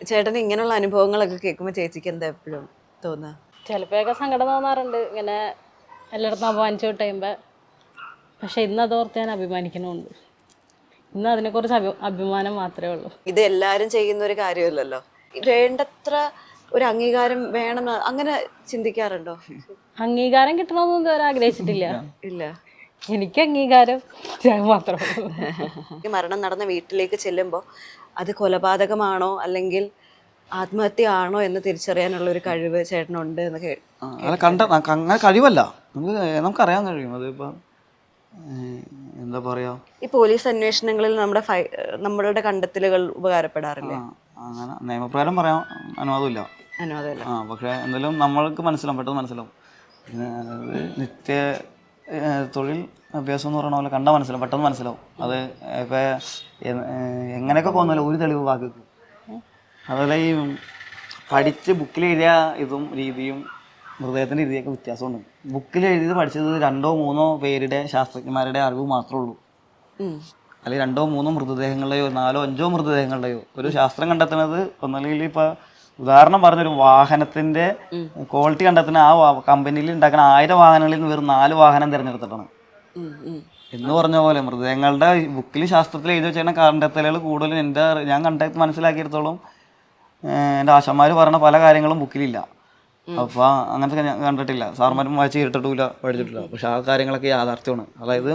ചേട്ടന് ഇങ്ങനെയുള്ള അനുഭവങ്ങളൊക്കെ കേൾക്കുമ്പോൾ ചേച്ചിക്ക് എന്താ എപ്പോഴും തോന്നുക? ചിലപ്പോഴൊക്കെ സങ്കടം തോന്നാറുണ്ട് ഇങ്ങനെ എല്ലായിടത്തും അപമാനിച്ചു വിട്ടുമ്പോൾ. പക്ഷെ ഇന്ന് അതോർത്ത് ഞാൻ അഭിമാനിക്കണമുണ്ട്. ഇന്ന് അതിനെക്കുറിച്ച് അഭിമാനം മാത്രമേ ഉള്ളൂ. ഇത് എല്ലാവരും ചെയ്യുന്ന ഒരു കാര്യമല്ലല്ലോ. വേണ്ടത്ര ഒരു അംഗീകാരം വേണം അങ്ങനെ ചിന്തിക്കാറുണ്ടോ? അംഗീകാരം കിട്ടണമെന്ന് ഇതുവരെ ആഗ്രഹിച്ചിട്ടില്ല. ഇല്ല. എനിക്ക് അംഗീകാരം മാത്രമേ ഉള്ളൂ. ഈ മരണം നടന്ന വീട്ടിലേക്ക് ചെല്ലുമ്പോൾ അത് കൊലപാതകമാണോ അല്ലെങ്കിൽ ആത്മഹത്യ ആണോ എന്ന് തിരിച്ചറിയാനുള്ള ഒരു കഴിവ് ചേട്ടനുണ്ട് എന്ന് അങ്ങനെ കഴിവല്ല, നമുക്കറിയാൻ കഴിയും. അതിപ്പം എന്താ പറയാ, ഈ പോലീസ് അന്വേഷണങ്ങളിൽ നമ്മളുടെ കണ്ടെത്തലുകൾ ഉപകാരപ്പെടാറില്ലേ? അങ്ങനെ നിയമപ്രകാരം പറയാൻ അനുവാദമില്ല. പക്ഷെ എന്തായാലും നമ്മൾക്ക് മനസ്സിലാവും, പെട്ടെന്ന് മനസ്സിലാവും. നിത്യ തൊഴിൽ അഭ്യാസം എന്ന് പറയുന്ന പോലെ കണ്ടാൽ മനസ്സിലാവും, പെട്ടെന്ന് മനസ്സിലാവും. അത് ഇപ്പം എങ്ങനെയൊക്കെ പോകുന്നല്ലോ ഒരു തെളിവ് ബാക്കി. അതുപോലെ ഈ പഠിച്ച് ബുക്കിൽ എഴുതിയ ഇതും രീതിയും മൃതദേഹത്തിൻ്റെ രീതിയൊക്കെ വ്യത്യാസമുണ്ട്. ബുക്കിൽ എഴുതിയത് പഠിച്ചത് 2-3 പേരുടെ ശാസ്ത്രജ്ഞന്മാരുടെ അറിവ് മാത്രമേ ഉള്ളൂ. അല്ലെങ്കിൽ 2-3 മൃതദേഹങ്ങളുടെയോ 4-5 മൃതദേഹങ്ങളുടെയോ ഒരു ശാസ്ത്രം കണ്ടെത്തുന്നത് ഒന്നല്ലെങ്കിൽ ഇപ്പം ഉദാഹരണം പറഞ്ഞൊരു വാഹനത്തിൻ്റെ ക്വാളിറ്റി കണ്ടെത്തുന്ന ആ കമ്പനിയിൽ ഉണ്ടാക്കുന്ന 1000 വാഹനങ്ങളിൽ നിന്ന് വെറും 4 വാഹനം തിരഞ്ഞെടുത്തിട്ടാണ് എന്ന് പറഞ്ഞ പോലെ മൃതദേഹങ്ങളുടെ ബുക്കിൽ ശാസ്ത്രത്തിൽ എഴുതി വെച്ചാൽ കണ്ടെത്തലുകൾ കൂടുതലും ഞാൻ മനസ്സിലാക്കിയെടുത്തോളം എൻ്റെ ആശന്മാർ പറഞ്ഞ പല കാര്യങ്ങളും ബുക്കിലില്ല. അപ്പോൾ അങ്ങനത്തെ ഞാൻ കണ്ടിട്ടില്ല, സാർമാരും വായിച്ച് കേട്ടിട്ടില്ല, പഠിച്ചിട്ടില്ല. പക്ഷെ ആ കാര്യങ്ങളൊക്കെ യാഥാർത്ഥ്യമാണ്. അതായത്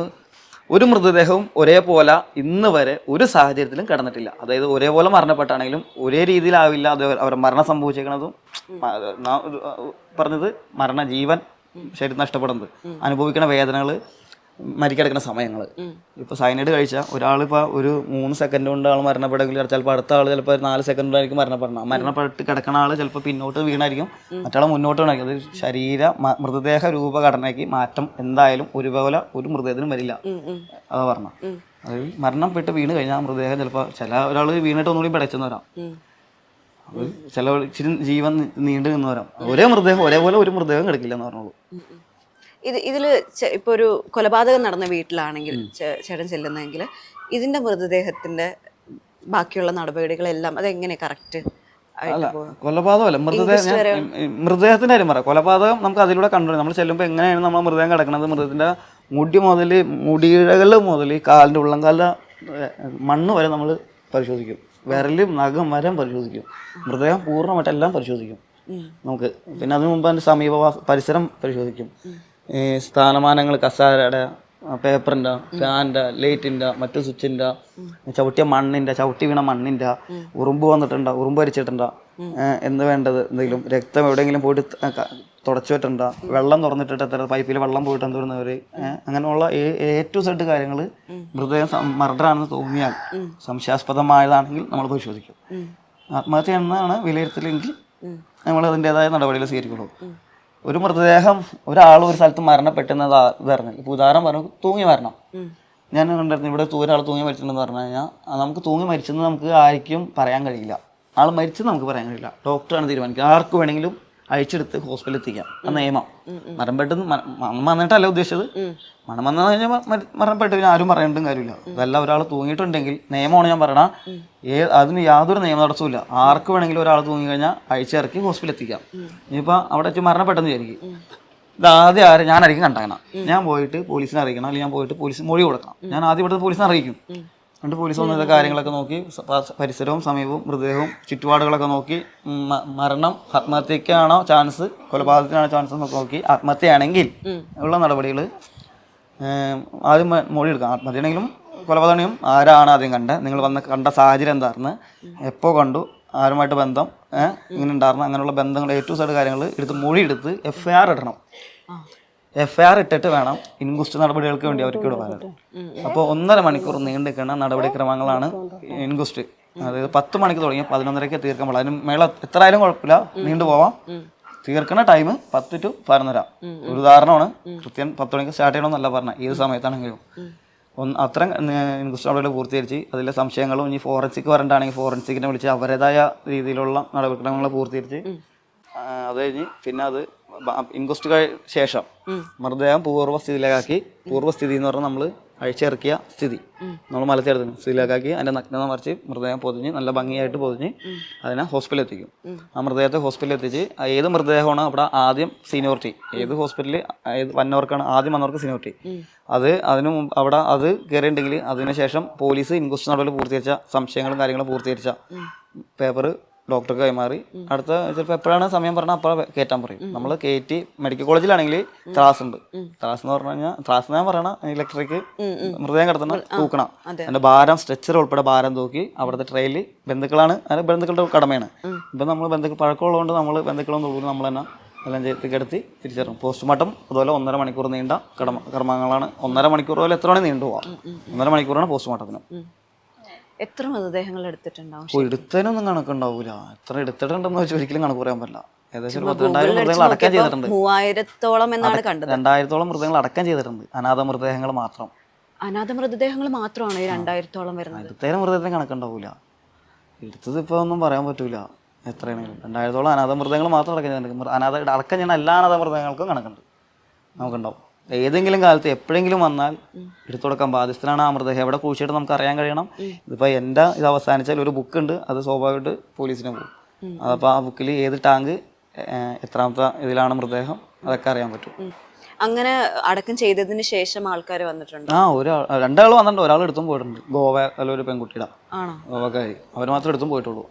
ഒരു മൃതദേഹവും ഒരേപോലെ ഇന്ന് വരെ ഒരു സാഹചര്യത്തിലും കിടന്നിട്ടില്ല. അതായത് ഒരേപോലെ മരണപ്പെട്ടാണെങ്കിലും ഒരേ രീതിയിലാവില്ല അത് അവർ മരണം സംഭവിച്ചേക്കുന്നതും. പറഞ്ഞത് ജീവൻ ശരീരം നഷ്ടപ്പെടുന്നത്, അനുഭവിക്കുന്ന വേദനകൾ, മരിക്കിടക്കുന്ന സമയങ്ങൾ. ഇപ്പോൾ സൈനൈഡ് കഴിച്ച ഒരാളിപ്പോൾ ഒരു 3 സെക്കൻഡ് കൊണ്ട് ആൾ മരണപ്പെടുമെങ്കിൽ ചിലപ്പോൾ അടുത്ത ആൾ ചിലപ്പോൾ 4 സെക്കൻഡ് കൊണ്ടായിരിക്കും മരണപ്പെടണം. മരണപ്പെട്ട് കിടക്കുന്ന ആൾ ചിലപ്പോൾ പിന്നോട്ട് വീണായിരിക്കും, മറ്റാൾ മുന്നോട്ട് വീണായിരിക്കും. അത് മൃതദേഹ രൂപഘടനയ്ക്ക് മാറ്റം എന്തായാലും ഒരുപോലെ ഒരു മൃതദേഹത്തിനും വരില്ല. അതാ പറഞ്ഞ അത് മരണപ്പെട്ട് വീണ് കഴിഞ്ഞാൽ ആ മൃതദേഹം ചിലപ്പോൾ ഒരാൾ വീണിട്ട് ഒന്നുകൂടി പിടച്ചെന്ന് വരാം, അത് ചില ഇച്ചിരി ജീവൻ നീണ്ടു നിന്ന് വരാം. ഒരേ മൃതദേഹം ഒരേപോലെ ഒരു മൃതദേഹം കിടക്കില്ല എന്ന് പറഞ്ഞോളൂ. ഇതിൽ ഇപ്പോൾ ഒരു കൊലപാതകം നടന്ന വീട്ടിലാണെങ്കിൽ ചേട്ടൻ ചെല്ലുന്നതെങ്കിൽ ഇതിന്റെ മൃതദേഹത്തിന്റെ ബാക്കിയുള്ള നടപടികളെല്ലാം അതെങ്ങനെ കറക്റ്റ്? അല്ല, കൊലപാതകമല്ല, മൃതദേഹത്തിന്റെ കാര്യം പറയാം. കൊലപാതകം നമുക്ക് അതിലൂടെ കണ്ടു. നമ്മൾ ചെല്ലുമ്പോൾ എങ്ങനെയാണ് നമ്മൾ മൃതദേഹം കിടക്കുന്നത്, മൃതത്തിന്റെ മുടിയിഴകൾ മുതൽ കാലിൻ്റെ ഉള്ളംകാലിൻ്റെ മണ്ണ് വരെ നമ്മൾ പരിശോധിക്കും. വിരലും നഖം വരെ പരിശോധിക്കും. മൃതദേഹം പൂർണ്ണമായിട്ടെല്ലാം പരിശോധിക്കും നമുക്ക്. പിന്നെ അതിനു മുമ്പ് അതിൻ്റെ പരിസരം പരിശോധിക്കും. സ്ഥാനമാനങ്ങൾ, കസാരയുടെ, പേപ്പറിൻ്റെ, ഫാനിൻ്റെ, ലൈറ്റിൻ്റെ, മറ്റു സ്വിച്ചിൻ്റെ, ചവിട്ടിയ മണ്ണിൻ്റെ, ചവിട്ടി വീണ മണ്ണിൻ്റെ, ഉറുമ്പ് വന്നിട്ടുണ്ടോ, ഉറുമ്പ് അരിച്ചിട്ടുണ്ടോ, എന്ത് വേണ്ടത്, എന്തെങ്കിലും രക്തം എവിടെയെങ്കിലും പോയിട്ട് തുടച്ചു വെച്ചിട്ടുണ്ടോ, വെള്ളം തുറന്നിട്ടിട്ട് എത്ര പൈപ്പിൽ വെള്ളം പോയിട്ട് എന്തോരുന്നവർ, അങ്ങനെയുള്ള A to Z കാര്യങ്ങൾ മൃതദേഹം മർഡറാണെന്ന് തോന്നിയാൽ, സംശയാസ്പദമായതാണെങ്കിൽ നമ്മൾ പരിശോധിക്കും. ആത്മഹത്യ എന്നാണ് വിലയിരുത്തലെങ്കിൽ നമ്മൾ അതിൻ്റെതായ നടപടികൾ സ്വീകരിക്കുള്ളൂ. ഒരു മൃതദേഹം ഒരാൾ ഒരു സ്ഥലത്ത് മരണപ്പെട്ടെന്നത് പറഞ്ഞു, ഇപ്പോൾ ഉദാഹരണം പറഞ്ഞു തൂങ്ങി മരണം. ഞാൻ കണ്ടിരുന്നു ഇവിടെ ഒരാൾ തൂങ്ങി മരിച്ചിട്ടുണ്ടെന്ന് പറഞ്ഞു കഴിഞ്ഞാൽ നമുക്ക് തൂങ്ങി മരിച്ചെന്ന് നമുക്ക് ആർക്കും പറയാൻ കഴിയില്ല. ആൾ മരിച്ചെന്ന് നമുക്ക് പറയാൻ കഴിയില്ല, ഡോക്ടറാണ് തീരുമാനിക്കുക. ആർക്ക് വേണമെങ്കിലും അഴിച്ചെടുത്ത് ഹോസ്പിറ്റലിൽ എത്തിക്കാം, ആ നിയമം. മരണം വന്നിട്ടല്ല ഉദ്ദേശിച്ചത്, മരണം വന്നു കഴിഞ്ഞാൽ മരണപ്പെട്ട് ആരും പറയേണ്ടും കാര്യമില്ല. അതല്ല, ഒരാൾ തൂങ്ങിയിട്ടുണ്ടെങ്കിൽ നിയമമാണ് ഞാൻ പറയണ, അതിന് യാതൊരു നിയമ തടസ്സമില്ല. ആർക്ക് വേണമെങ്കിലും ഒരാൾ തൂങ്ങി കഴിഞ്ഞാൽ അഴിച്ചിറക്കി ഹോസ്പിറ്റലിൽ എത്തിക്കാം. ഇനിയിപ്പോൾ അവിടെ വെച്ച് മരണപ്പെട്ടെന്ന് വിചാരിക്കും, ഇത് ആദ്യം ഞാനായിരിക്കും കണ്ടാക്കണം. ഞാൻ പോയിട്ട് പോലീസിനെ അറിയിക്കണം, അല്ലെങ്കിൽ ഞാൻ പോയിട്ട് പോലീസിന് മൊഴി കൊടുക്കണം. ഞാൻ ആദ്യം ഇവിടുത്തെ പോലീസിനെ അറിയിക്കും. എന്നിട്ട് പോലീസ് വന്ന ഇതൊക്കെ കാര്യങ്ങളൊക്കെ നോക്കി, പരിസരവും സമീപവും മൃതദേഹവും ചുറ്റുപാടുകളൊക്കെ നോക്കി, മരണം ആത്മഹത്യക്കാണോ ചാൻസ്, കൊലപാതകത്തിനാണോ ചാൻസ് എന്നൊക്കെ നോക്കി, ആത്മഹത്യയാണെങ്കിൽ ഉള്ള നടപടികൾ ആദ്യം മൊഴി എടുക്കാം. ആത്മഹത്യയാണെങ്കിലും കൊലപാതകമാണെങ്കിലും ആരാണ് ആദ്യം കണ്ടത്, നിങ്ങൾ കണ്ട സാഹചര്യം എന്തായിരുന്നു, എപ്പോൾ കണ്ടു, ആരുമായിട്ട് ബന്ധം ഇങ്ങനെ ഉണ്ടായിരുന്നു, അങ്ങനെയുള്ള ബന്ധങ്ങൾ A to Z കാര്യങ്ങൾ എടുത്ത് മൊഴി എടുത്ത് FIR ഇടണം. FIR ഇട്ടിട്ട് വേണം ഇൻക്വസ്റ്റ് നടപടികൾക്ക് വേണ്ടി അവർക്ക് ഇവിടെ വരാൻ. അപ്പോൾ 1.5 മണിക്കൂർ നീണ്ടു നിൽക്കുന്ന നടപടിക്രമങ്ങളാണ് ഇൻക്വസ്റ്റ്. അതായത് 10 മണിക്ക് തുടങ്ങി 11:30 തീർക്കാൻ പാടില്ല. അതിന് മേള എത്രയായാലും കുഴപ്പമില്ല, നീണ്ടു പോവാം. തീർക്കുന്ന ടൈം 10 to 11:30. ഒരു ഉദാഹരണമാണ്, കൃത്യം 10 മണിക്ക് സ്റ്റാർട്ട് ചെയ്യണമെന്നല്ല പറഞ്ഞത്, ഏത് സമയത്താണെങ്കിലും. അത്രയും ഇൻക്വസ്റ്റ് നടപടികൾ പൂർത്തീകരിച്ച് അതിലെ സംശയങ്ങളും, ഇനി ഫോറൻസിക് വരണ്ടാണെങ്കിൽ ഫോറൻസിക്കിനെ വിളിച്ച് അവരുടേതായ രീതിയിലുള്ള നടപടിക്രമങ്ങൾ പൂർത്തീകരിച്ച് അത് കഴിഞ്ഞ് പിന്നെ അത് ഇൻക്വസ്റ്റ് ശേഷം മൃതദേഹം പൂർവ്വസ്ഥിതിയിലാക്കി, പൂർവ്വസ്ഥിതി എന്ന് പറഞ്ഞാൽ നമ്മൾ അഴിച്ചിറക്കിയ സ്ഥിതി നമ്മൾ മലത്തിയെടുത്തു സ്ഥിതിയിലാക്കി അതിൻ്റെ നഗ്നത മറിച്ച് മൃതദേഹം പൊതിഞ്ഞ് നല്ല ഭംഗിയായിട്ട് പൊതിഞ്ഞ് അതിനെ ഹോസ്പിറ്റലിൽ എത്തിക്കും. ആ മൃതദേഹത്തെ ഹോസ്പിറ്റലിൽ എത്തിച്ച് ഏത് മൃതദേഹമാണ് അവിടെ ആദ്യം സീനിയോറിറ്റി, ഏത് ഹോസ്പിറ്റലിൽ വന്നവർക്കാണ് ആദ്യം വന്നവർക്ക് സീനിയോറിറ്റി, അതിന് മുമ്പ് അവിടെ അത് കയറിയിട്ടുണ്ടെങ്കിൽ അതിനുശേഷം പോലീസ് ഇൻക്വസ്റ്റ് നടപടി പൂർത്തീകരിച്ച സംശയങ്ങളും കാര്യങ്ങളും പൂർത്തീകരിച്ച പേപ്പർ ഡോക്ടർക്ക് കൈമാറി അടുത്ത ചിലപ്പോൾ എപ്പോഴാണ് സമയം പറഞ്ഞാൽ അപ്പോൾ കയറ്റാൻ പറയും. നമ്മൾ കയറ്റി മെഡിക്കൽ കോളേജിലാണെങ്കിൽ ത്രാസ് ഉണ്ട്. ത്രാസ് എന്ന് പറഞ്ഞു കഴിഞ്ഞാൽ ത്രാസ് ഞാൻ പറയണ ഇലക്ട്രിക് മൃതദേഹം കിടത്തുന്ന തൂക്കണം. അതിന്റെ ഭാരം സ്ട്രെച്ചർ ഉൾപ്പെടെ ഭാരം തൂക്കി അവിടുത്തെ ട്രെയിനിൽ ബന്ധുക്കളാണ്, അത് ബന്ധുക്കളുടെ കടമയാണ്. ഇപ്പം നമ്മൾ ബന്ധുക്കൾ പഴക്കമുള്ളതുകൊണ്ട് നമ്മൾ ബന്ധുക്കളൊന്നും തോന്നുന്നു നമ്മൾ തന്നെ എല്ലാം ചെയ്ത് കിടത്തി തിരിച്ചറിയും. പോസ്റ്റ്മോർട്ടം അതുപോലെ 1.5 മണിക്കൂർ നീണ്ട കർമ്മങ്ങളാണ്. 1.5 മണിക്കൂർ പോലെ എത്ര വേണേൽ നീണ്ടു പോവാം. 1.5 മണിക്കൂറാണ് പോസ്റ്റ്മോർട്ടത്തിന്. എത്ര മൃതദേഹങ്ങൾ എടുത്തിട്ടുണ്ടാവും? എടുത്തതിനൊന്നും കണക്കുണ്ടാവൂല. എത്ര എടുത്തിട്ടുണ്ടെന്ന് വെച്ചാൽ ഒരിക്കലും കണക്ക് പറയാൻ പറ്റില്ല. ഏകദേശം 32,000 മൃതദേഹങ്ങൾ അടക്കം ചെയ്തിട്ടുണ്ട്. 3000-ഓളം എന്നാണ് കണ്ടത്. 2000-ഓളം മൃതദേഹങ്ങൾ അടക്കം ചെയ്തിട്ടുണ്ട്. അനാഥ മൃതദേഹങ്ങൾ മാത്രം. അനാഥ മൃതദേഹങ്ങൾ മാത്രമാണ് ഈ 2000-ഓളം വരുന്നത്. എടുത്തതിന് മൃതദേഹത്തിന് കണക്കുണ്ടാവൂല. എടുത്തത് ഇപ്പോൾ ഒന്നും പറയാൻ പറ്റൂല എത്രയാണെങ്കിലും. 2000-ഓളം അനാഥ മൃതദേഹങ്ങൾ മാത്രം അടക്കം ചെയ്തിട്ടുണ്ട്. അനാഥ അടക്കം ചെയ്യുന്ന എല്ലാ അനാഥ മൃതദേഹങ്ങൾക്കും കണക്കുണ്ട്, നമുക്കുണ്ടാവും. ഏതെങ്കിലും കാലത്ത് എപ്പോഴെങ്കിലും വന്നാൽ എടുത്തു കൊടുക്കാൻ ബാധ്യസ്ഥനാണ് ആ മൃതദേഹം. എവിടെ കുഴിച്ചിട്ട് നമുക്ക് അറിയാൻ കഴിയണം. ഇതിപ്പോൾ എൻ്റെ ഇത് അവസാനിച്ചാൽ ഒരു ബുക്ക് ഉണ്ട്, അത് സ്വാഭാവികമായിട്ട് പോലീസിന് പോകും. അതപ്പോൾ ആ ബുക്കിൽ ഏത് ടാങ്ക് എത്രാമത്തെ ഇതിലാണ് മൃതദേഹം അതൊക്കെ അറിയാൻ പറ്റും. അങ്ങനെ അടക്കം ചെയ്തതിന് ശേഷം ആൾക്കാർ വന്നിട്ടുണ്ട്. രണ്ടാൾ വന്നിട്ടുണ്ട്. ഒരാൾ എടുത്തും പോയിട്ടുണ്ട്. ഗോവ ഒരു പെൺകുട്ടിയുടെ ഗോവക്കാരി, അവർ മാത്രമേ എടുത്തും പോയിട്ടുള്ളൂ.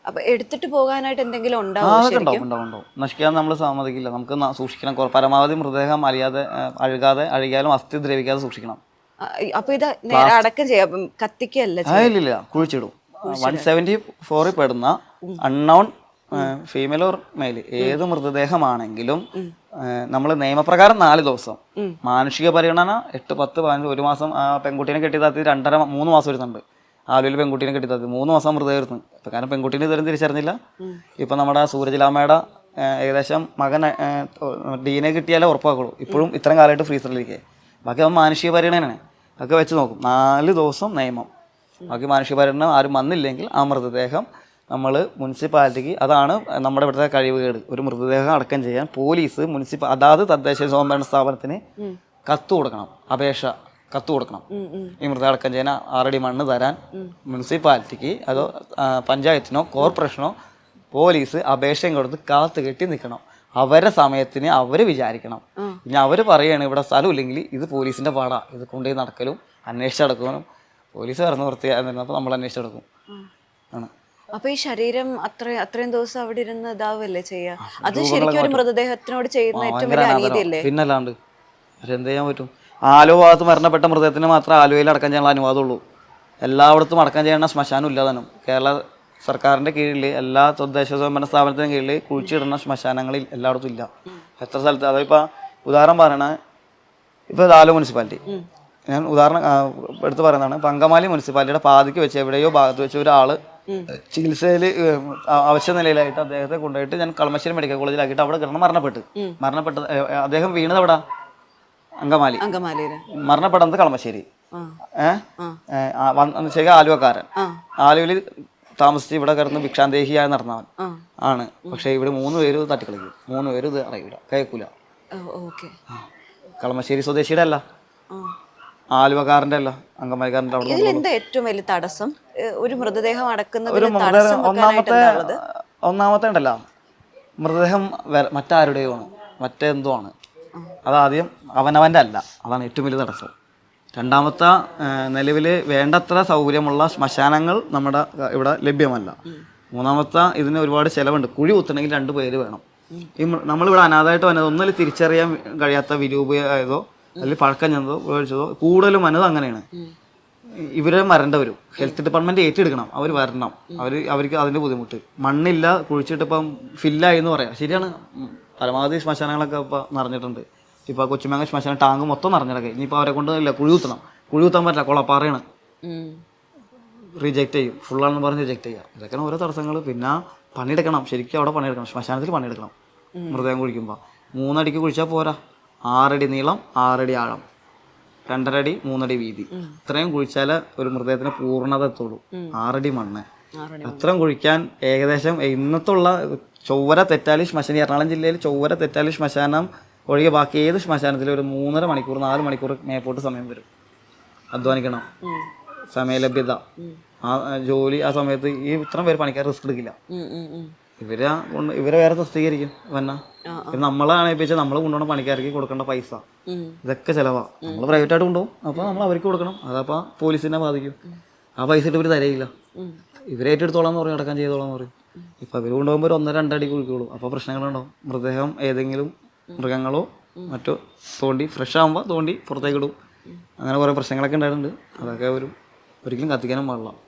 അപ്പൊ എടുത്തിട്ട് പോകാനായിട്ട് എന്തെങ്കിലും ഉണ്ടാവും. നശിക്കാൻ നമ്മൾ സമ്മതിക്കില്ല. നമുക്ക് സൂക്ഷിക്കണം. പരമാവധി മൃതദേഹം അഴുകിയാലും അസ്ഥി ദ്രവിക്കാതെ സൂക്ഷിക്കണം. അപ്പൊ ഇത് അടക്കം ചെയ്യാം, കത്തിക്കല്ല? ഇല്ല, കുഴിച്ചിടും. 174 പെടുന്ന അൺനോൺ ഫീമെയിൽ ഓർ മെയിൽ ഏത് മൃതദേഹമാണെങ്കിലും നമ്മൾ നിയമപ്രകാരം 4 ദിവസം, മാനുഷിക പരിഗണന 8, 10, 15, 1 മാസം. പെൺകുട്ടീനെ കെട്ടിത്താത്തി 2.5, 3 മാസം വരുന്നുണ്ട്. ആലുവയിൽ പെൺകുട്ടീനെ കെട്ടിത്താത്തി 3 മാസം മൃതദേഹം വരുന്നു. ഇപ്പം കാരണം പെൺകുട്ടീനെ ഇതുവരെ തിരിച്ചറിഞ്ഞില്ല. ഇപ്പം നമ്മുടെ സൂരജിലാമ്മയുടെ ഏകദേശം മകൻ DNA കിട്ടിയാലേ ഉറപ്പാക്കുള്ളൂ. ഇപ്പോഴും ഇത്രയും കാലമായിട്ട് ഫ്രീസറിലിരിക്കുക. ബാക്കി അവൻ മാനുഷിക പരിഗണനയാണ്. ഒക്കെ വെച്ച് നോക്കും. 4 ദിവസം നിയമം. ബാക്കി മാനുഷിക പരിഗണന ആരും വന്നില്ലെങ്കിൽ ആ മൃതദേഹം നമ്മൾ മുനിസിപ്പാലിറ്റിക്ക്, അതാണ് നമ്മുടെ ഇവിടുത്തെ കഴിവുകേട്, ഒരു മൃതദേഹം അടക്കം ചെയ്യാൻ പോലീസ് അതാത് തദ്ദേശ സ്വയംഭരണ സ്ഥാപനത്തിന് കത്ത് കൊടുക്കണം, അപേക്ഷ കത്ത് കൊടുക്കണം. ഈ മൃതദേഹം അടക്കം ചെയ്യാൻ 6 അടി മണ്ണ് തരാൻ മുനിസിപ്പാലിറ്റിക്ക് അതോ പഞ്ചായത്തിനോ കോർപ്പറേഷനോ പോലീസ് അപേക്ഷയും കൊടുത്ത് കാത്ത് കെട്ടി നിൽക്കണം. അവരുടെ സമയത്തിന് അവർ വിചാരിക്കണം. പിന്നെ അവർ പറയുകയാണ് ഇവിടെ സ്ഥലമില്ലെങ്കിൽ ഇത് പോലീസിൻ്റെ പാടാ, ഇത് കൊണ്ടുപോയി നടക്കലും അന്വേഷിച്ചടക്കണം. പോലീസ് പറഞ്ഞു വൃത്തിയായിരുന്നപ്പോൾ നമ്മൾ അന്വേഷിച്ചെടുക്കും ആണ്. അപ്പൊ ഈ ശരീരം അത്രയും ദിവസം അവിടെ ഇരുന്ന് ഇതാവല്ലേ ചെയ്യാ? അത് ശരിക്കും ഒരു മൃതദേഹത്തിനോട് ചെയ്യുന്ന ഏറ്റവും വലിയ അനീതിയല്ലേ? പിന്നല്ലാണ്ട് എന്ത് ചെയ്യാൻ പറ്റും? ആലുവ ഭാഗത്ത് മരണപ്പെട്ട മൃതദേഹത്തിന് മാത്രമേ ആലുവയിൽ അടക്കം ചെയ്യാനുള്ള അനുവാദമുള്ളൂ. എല്ലായിടത്തും അടക്കം ചെയ്യണ ശ്മശാനം ഇല്ലാതാനും. കേരള സർക്കാരിൻ്റെ കീഴിൽ എല്ലാ തദ്ദേശ സ്വയംഭരണ സ്ഥാപനത്തിൻ്റെ കീഴിൽ കുഴിച്ചിടുന്ന ശ്മശാനങ്ങളിൽ എല്ലായിടത്തും ഇല്ല. എത്ര സ്ഥലത്ത്, അതിപ്പോൾ ഉദാഹരണം പറയണ, ഇപ്പോൾ ആലുവ മുനിസിപ്പാലിറ്റി ഞാൻ ഉദാഹരണം എടുത്ത് പറയുന്നതാണ്. പങ്കമാലി മുനിസിപ്പാലിറ്റിയുടെ പാതിക്ക് വെച്ച് എവിടെയോ ഭാഗത്ത് വെച്ച് ഒരാൾ ചികിത്സയിൽ അവശ്യ നിലയിലായിട്ട് അദ്ദേഹത്തെ കൊണ്ടുപോയിട്ട് ഞാൻ കളമശ്ശേരി മെഡിക്കൽ കോളേജിലാക്കിയിട്ട് അവിടെ കിടന്ന് മരണപ്പെട്ടത് അദ്ദേഹം വീണത് എവിടെ? അങ്കമാലി. മരണപ്പെടുന്നത് കളമശ്ശേരി. ശരി, ആലുവക്കാരൻ. ആലുവയിൽ താമസിച്ച് ഇവിടെ കിടന്ന് ഭിക്ഷാന്തേഹിയായി നടന്നവൻ ആണ്. പക്ഷെ ഇവിടെ 3 പേര് തട്ടിക്കളിക്കും. 3 പേര് ഇത് അറിയില്ല, കേൾക്കൂല. കളമശ്ശേരി സ്വദേശിയുടെ അല്ല, ആലുവക്കാരൻ്റെ അല്ല, അങ്കമാലിക്കാരൻ്റെ. അവിടെ ഏറ്റവും വലിയ തടസ്സം ഒരു മൃതദേഹം ഒന്നാമത്തെ ഉണ്ടല്ലോ, മൃതദേഹം മറ്റാരുടെയോ ആണ്, മറ്റെന്തോ ആണ്. അതാദ്യം അവനവൻ്റെ അല്ല, അതാണ് ഏറ്റവും വലിയ തടസ്സം. രണ്ടാമത്തെ, നിലവിൽ വേണ്ടത്ര സൗകര്യമുള്ള ശ്മശാനങ്ങൾ നമ്മുടെ ഇവിടെ ലഭ്യമല്ല. മൂന്നാമത്തെ, ഇതിന് ഒരുപാട് ചിലവുണ്ട്. കുഴി കുത്തണമെങ്കിൽ 2 പേര് വേണം. ഈ നമ്മളിവിടെ അനാഥമായിട്ട് വന്നത് ഒന്നിൽ തിരിച്ചറിയാൻ കഴിയാത്ത വിരൂപമായതോ അല്ലെങ്കിൽ പഴക്കം ചെന്നതോ ഉപയോഗിച്ചതോ, കൂടുതലും വന്നത് അങ്ങനെയാണ്. ഇവരെ വരേണ്ട വരും. ഹെൽത്ത് ഡിപ്പാർട്ട്മെൻറ്റ് ഏറ്റെടുക്കണം, അവർ വരണം. അവർക്ക് അതിൻ്റെ ബുദ്ധിമുട്ട്. മണ്ണില്ല, കുഴിച്ചിട്ട് ഇപ്പം ഫില്ലായി എന്ന് പറയാം. ശരിയാണ്. പരമാവധി ശ്മശാനങ്ങളൊക്കെ ഇപ്പോൾ നിറഞ്ഞിട്ടുണ്ട്. ഇപ്പോൾ കൊച്ചുമേങ്ങ ശ്മശാനം ടാങ്ക് മൊത്തം നിറഞ്ഞിടക്കെ. ഇനിയിപ്പോൾ അവരെ കൊണ്ട് ഇല്ല, കുഴി കുത്താൻ പറ്റില്ല, കൊളപ്പാറയാണ്, റിജക്റ്റ് ചെയ്യും. ഫുള്ളാണെന്ന് പറഞ്ഞ് റിജക്റ്റ് ചെയ്യുക. ഇതൊക്കെയാണ് ഓരോ തടസ്സങ്ങൾ. പിന്നെ പണിയെടുക്കണം, ശരിക്കും അവിടെ പണിയെടുക്കണം, ശ്മശാനത്തിൽ പണിയെടുക്കണം. മൃതദേഹം കുഴിക്കുമ്പോൾ 3 അടിക്ക് കുഴിച്ചാൽ പോരാ. 6 അടി നീളം, 6 അടി ആഴം, 2.5 അടി 3 അടി വീതി. ഇത്രയും കുഴിച്ചാൽ ഒരു മൃതദേഹത്തിന് പൂർണ്ണത എത്തുള്ളൂ. 6 അടി മണ്ണ് അത്രയും കുഴിക്കാൻ ഏകദേശം ഇന്നത്തുള്ള ചൊവ്വര തെറ്റാലി ശ്മശാനം, എറണാകുളം ജില്ലയിൽ ചൊവ്വര തെറ്റാലി ശ്മശാനം ഒഴികെ ബാക്കി ഏത് ശ്മശാനത്തിലും ഒരു 3.5 മണിക്കൂർ 4 മണിക്കൂർ മേപ്പോട്ട് സമയം വരും. അധ്വാനിക്കണം, സമയലഭ്യത, ആ ജോലി ആ സമയത്ത് ഈ ഇത്രയും പേര് പണിക്കാർ റിസ്ക് എടുക്കില്ല. ഇവരെ വേറെ തസ്തികരിക്കും വന്ന നമ്മളാണ് ഏൽപ്പിച്ചാൽ നമ്മൾ കൊണ്ടുപോകണ പണിക്കാർക്ക് കൊടുക്കേണ്ട പൈസ ഇതൊക്കെ ചിലവാണ്. നമ്മൾ പ്രൈവറ്റായിട്ട് കൊണ്ടുപോകും, അപ്പോൾ നമ്മൾ അവർക്ക് കൊടുക്കണം. അതപ്പോൾ പോലീസിനെ ബാധിക്കും. ആ പൈസ ഇട്ട് ഇവർ തരയില്ല. ഇവരെ ഏറ്റെടുത്തോളാം എന്ന് പറയും, അടക്കം ചെയ്തോളാം എന്ന് പറയും. ഇപ്പം ഇവർ കൊണ്ടുപോകുമ്പോൾ ഒരു 1-2 അടി കുഴിക്കുള്ളൂ. അപ്പോൾ പ്രശ്നങ്ങളുണ്ടാവും. മൃതദേഹം ഏതെങ്കിലും മൃഗങ്ങളോ മറ്റോ തോണ്ടി ഫ്രഷ് ആകുമ്പോൾ തോണ്ടി പുറത്തേക്ക് ഇടും. അങ്ങനെ കുറേ പ്രശ്നങ്ങളൊക്കെ ഉണ്ടായിട്ടുണ്ട്. അതൊക്കെ ഒരിക്കലും കത്തിക്കാനും പാടില്ല.